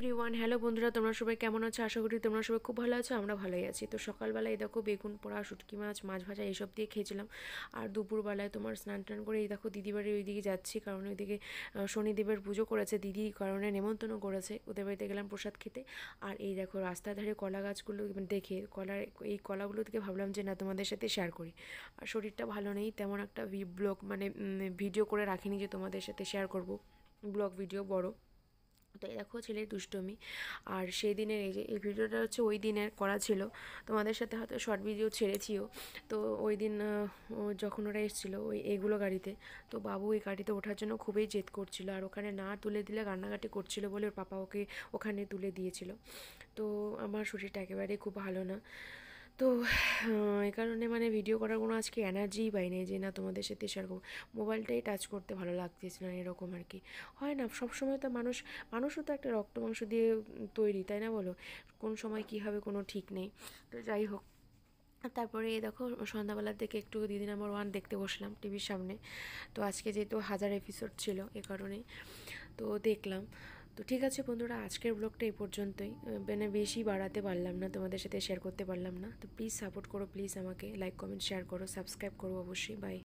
Everyone, hello বন্ধুরা, তোমরা সবাই কেমন আছো? আশা করি তোমরা সবাই খুব ভালো আছো। আমরা ভালোই আছি। তো সকালবেলায় এই দেখো বেগুন পোড়া, শুটকি মাছ, মাছ ভাজা এইসব দিয়ে খেয়েছিলাম। আর দুপুরবেলায় তোমার স্নান টান করে এই দেখো দিদি বাড়ির ওইদিকে যাচ্ছি, কারণ ওইদিকে শনিদেবের পুজো করেছে দিদি, কারণে নেমন্তন্ন করেছে, ওদের বাড়িতে গেলাম প্রসাদ খেতে। আর এই দেখো রাস্তার ধারে কলা গাছগুলো দেখে এই কলাগুলো থেকে ভাবলাম যে না, তোমাদের সাথে শেয়ার করি। আর শরীরটা ভালো নেই, তেমন একটা ব্লগ মানে ভিডিও করে রাখিনি যে তোমাদের সাথে শেয়ার করব, ব্লগ ভিডিও বড়। তো এই দেখো ছেলের দুষ্টমি। আর সেই দিনের এই ভিডিওটা হচ্ছে ওই দিনের করা ছিল, তোমাদের সাথে হয়তো শর্ট ভিডিও ছেড়েছিও। তো ওই দিন যখন ওরা এসেছিলো এইগুলো গাড়িতে, তো বাবু এই গাড়িতে ওঠার জন্য খুবই জেদ করছিল, আর ওখানে না তুলে দিলে কান্নাকাটি করছিল বলে ওর পাপা ওকে ওখানে তুলে দিয়েছিল। তো আমার শরীরটা একেবারেই খুব ভালো না। তো এই কারণে মানে ভিডিও করার কোনো আজকে এনার্জিই পাইনি যে না তোমাদের সাথে শেয়ার করবো। মোবাইলটাই টাচ করতে ভালো লাগতেছিল না, এরকম আর কি হয় না সবসময়। তো মানুষও তো একটা রক্ত মাংস দিয়ে তৈরি, তাই না বলো? কোন সময় কী হবে কোনো ঠিক নেই। তো যাই হোক, তারপরে এই দেখো সন্ধ্যাবেলার দিকে একটু দিদি নাম্বার ওয়ান দেখতে বসলাম টিভির সামনে। তো আজকে যেহেতু 1000 এপিসোড ছিল এ কারণেই তো দেখলাম। তো ঠিক আছে বন্ধুরা, আজকের ব্লগটা এই পর্যন্তই। মানে বেশি বাড়াতে পারলাম না, তোমাদের সাথে শেয়ার করতে পারলাম না। তো প্লিজ সাপোর্ট করো, প্লিজ আমাকে লাইক কমেন্ট শেয়ার করো, সাবস্ক্রাইব করো অবশ্যই। বাই।